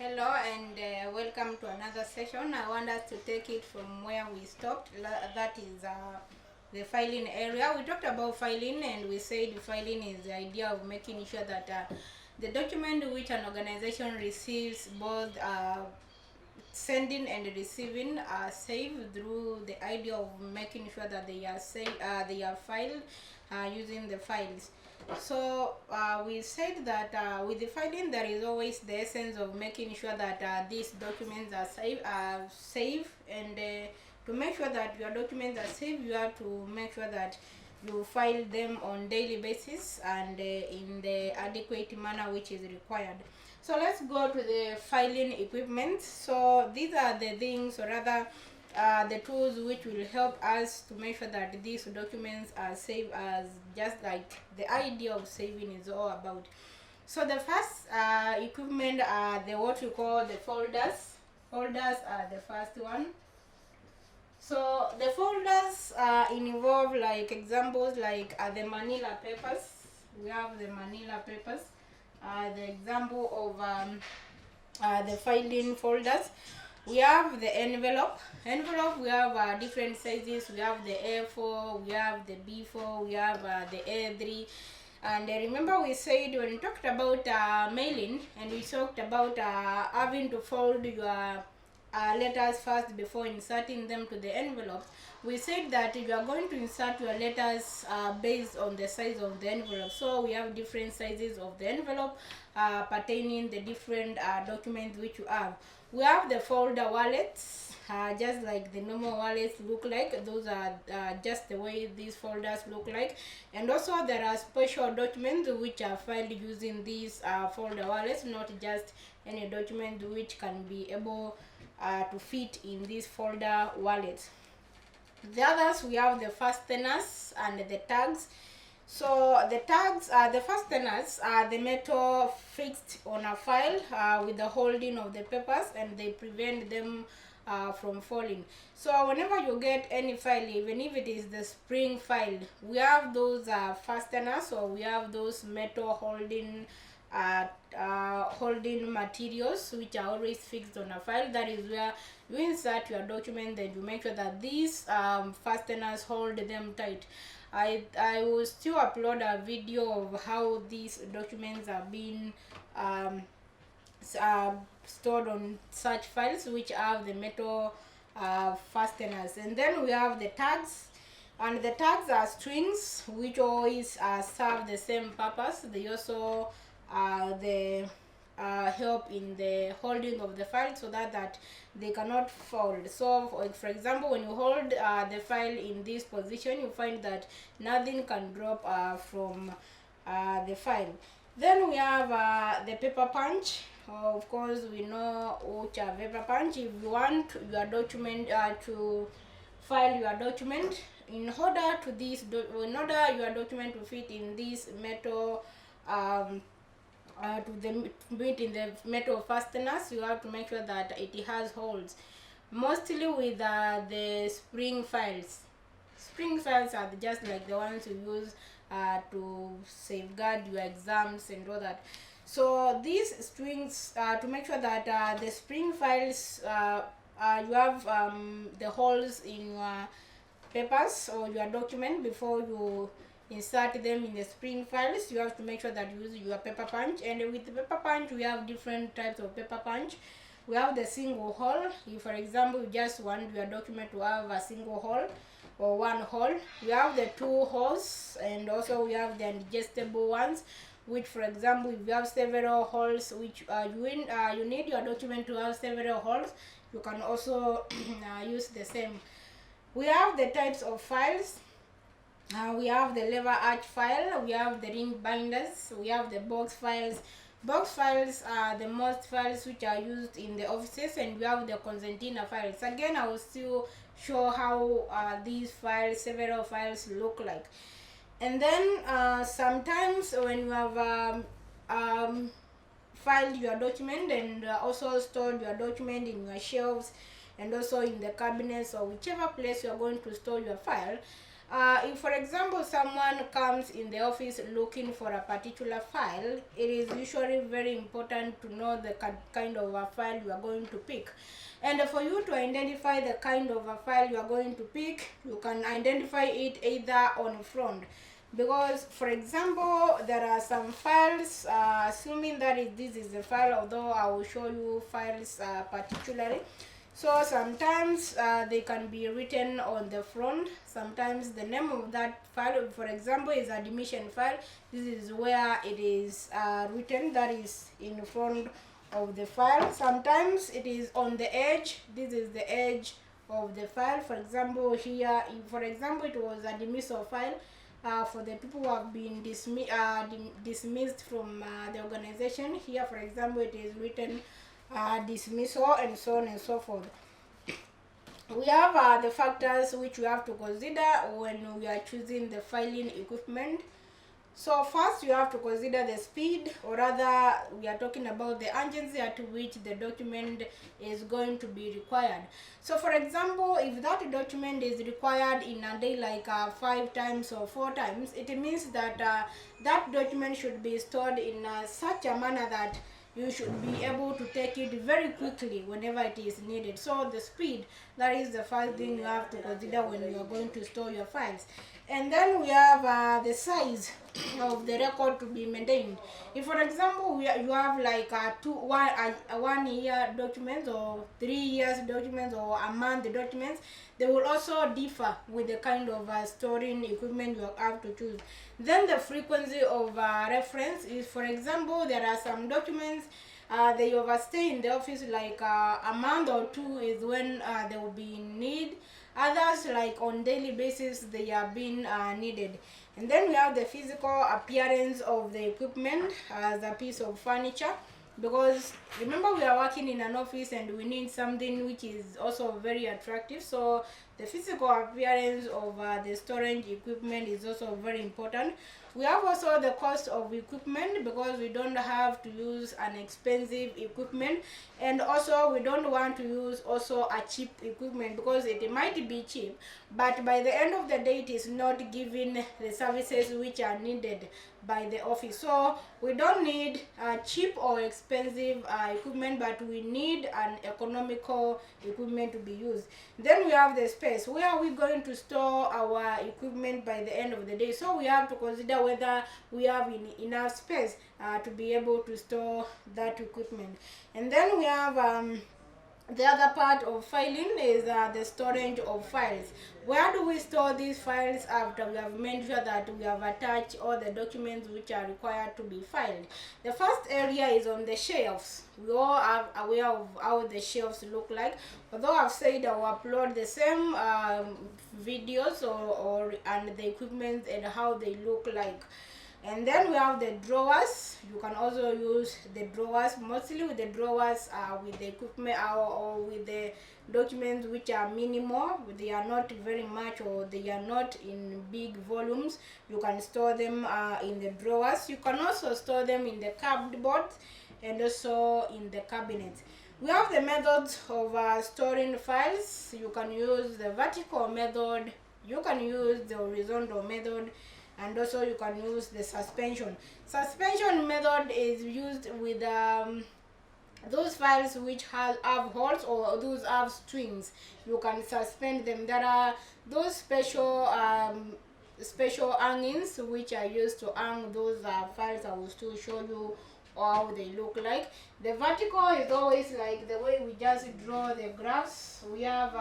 Hello and welcome to another session. I want us to take it from where we stopped. That is the filing area. We talked about filing and we said filing is the idea of making sure that the document which an organization receives, both sending and receiving, are saved through the idea of making sure that they are filed using the files. So we said that with the filing there is always the essence of making sure that these documents are safe, and to make sure that your documents are safe, you have to make sure that you file them on daily basis and in the adequate manner which is required. So let's go to the filing equipment. So these are the things, or rather the tools which will help us to make sure that these documents are saved, as just like the idea of saving is all about. So the first equipment are the what we call the folders. Folders are the first one. So the folders involve like examples like the manila papers. We have the manila papers, the example of the filing folders. We have the envelope. We have different sizes. We have the A4, we have the B4, we have the A3. And remember we said when we talked about mailing, and we talked about having to fold your letters first before inserting them to the envelope. We said that you are going to insert your letters based on the size of the envelope. So we have different sizes of the envelope pertaining the different documents which you have. We have the folder wallets, just like the normal wallets look like. Those are just the way these folders look like. And also there are special documents which are filed using these folder wallets, not just any document which can be able to fit in this folder wallet. The others, we have the fasteners and the tags. So the tags, the fasteners are the metal fixed on a file with the holding of the papers, and they prevent them from falling. So whenever you get any file, even if it is the spring file, we have those fasteners, or we have those metal holding materials which are always fixed on a file. That is where you insert your document, then you make sure that these fasteners hold them tight. I will still upload a video of how these documents are being stored on such files which have the metal fasteners. And then we have the tags, and the tags are strings which always serve the same purpose. They also help in the holding of the file so that they cannot fold. So for example, when you hold the file in this position, you find that nothing can drop from the file. Then we have the paper punch. Of course, we know which are paper punch. If you want your document to file your document, in order your document to fit in this metal to meet in the metal fasteners, you have to make sure that it has holes. Mostly with the spring files. Spring files are just like the ones you use to safeguard your exams and all that. So these strings, to make sure that the spring files, you have the holes in your papers or your document before you insert them in the spring files. You have to make sure that you use your paper punch. And with the paper punch, we have different types of paper punch. We have the single hole. If for example you just want your document to have a single hole or one hole. We have the two holes, and also we have the adjustable ones, which for example if you have several holes which you need your document to have several holes, you can also use the same. We have the types of files. We have the lever arch file, we have the ring binders, we have the box files. Box files are the most files which are used in the offices, and we have the concertina files. Again, I will still show how these files, several files look like. And then sometimes when you have filed your document and also stored your document in your shelves and also in the cabinets or whichever place you are going to store your file, If, for example, someone comes in the office looking for a particular file, it is usually very important to know the kind of a file you are going to pick. And for you to identify the kind of a file you are going to pick, you can identify it either on front. Because, for example, there are some files, assuming that this is the file, although I will show you files particularly. So sometimes they can be written on the front. Sometimes the name of that file, for example, is admission file. This is where it is written, that is in front of the file. Sometimes it is on the edge. This is the edge of the file. For example, here, for example, it was a dismissal file. For the people who have been dismissed from the organization. Here, for example, it is written dismissal, and so on and so forth. We have the factors which we have to consider when we are choosing the filing equipment. So first you have to consider the speed, or rather we are talking about the urgency at which the document is going to be required. So for example, if that document is required in a day, like 5 times or 4 times, it means that that document should be stored in such a manner that you should be able to take it very quickly whenever it is needed. So the speed, that is the first thing you have to consider when you are going to store your files. And then we have the size of the record to be maintained. If, for example, you have like 1 year documents, or 3 years documents, or a month documents, they will also differ with the kind of storing equipment you have to choose. Then the frequency of reference is, for example, there are some documents they overstay in the office like a month or 2 is when they will be in need. Others, like on daily basis, they are being needed. And then we have the physical appearance of the equipment as a piece of furniture, because remember, we are working in an office and we need something which is also very attractive. So the physical appearance of the storage equipment is also very important. We have also the cost of equipment, because we don't have to use an expensive equipment, and also we don't want to use also a cheap equipment, because it might be cheap, but by the end of the day it is not giving the services which are needed by the office. So we don't need cheap or expensive equipment, but we need an economical equipment to be used. Then we have the space. Where are we going to store our equipment by the end of the day? So we have to consider whether we have enough space to be able to store that equipment. And then we have the other part of filing is the storage of files. Where do we store these files after we have made sure that we have attached all the documents which are required to be filed? The first area is on the shelves. We all are aware of how the shelves look like. Although I've said I will upload the same videos and the equipment and how they look like. And then we have the drawers. You can also use the drawers, mostly with the drawers with the equipment or with the documents which are minimal. They are not very much, or they are not in big volumes. You can store them in the drawers. You can also store them in the cupboard and also in the cabinets. We have the methods of storing files. You can use the vertical method, you can use the horizontal method, and also you can use the suspension. Suspension method is used with those files which have holes, or those have strings. You can suspend them. There are those special hangings which are used to hang those files. I will still show you how they look like. The vertical is always like the way we just draw the graphs. We have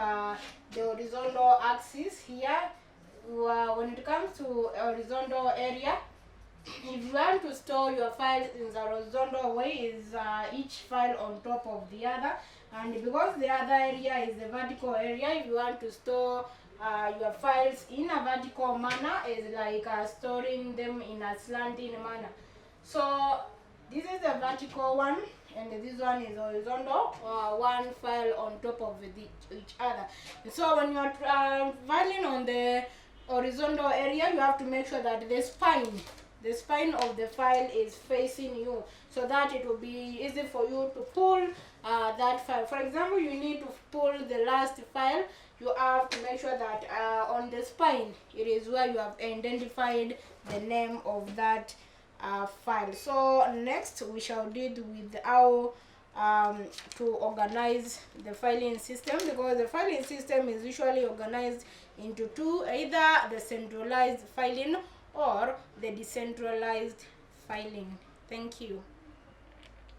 the horizontal axis here. When it comes to horizontal area, if you want to store your files in the horizontal way, is each file on top of the other, and because the other area is the vertical area, if you want to store your files in a vertical manner, is like storing them in a slanting manner. So this is the vertical one, and this one is horizontal, one file on top of each other. So when you are filing on the horizontal area, you have to make sure that the spine the spine of the file is facing you, so that it will be easy for you to pull that file. For example, you need to pull the last file, you have to make sure that on the spine it is where you have identified the name of that file. So next we shall deal with how to organize the filing system, because the filing system is usually organized into two, either the centralized filing or the decentralized filing. Thank you.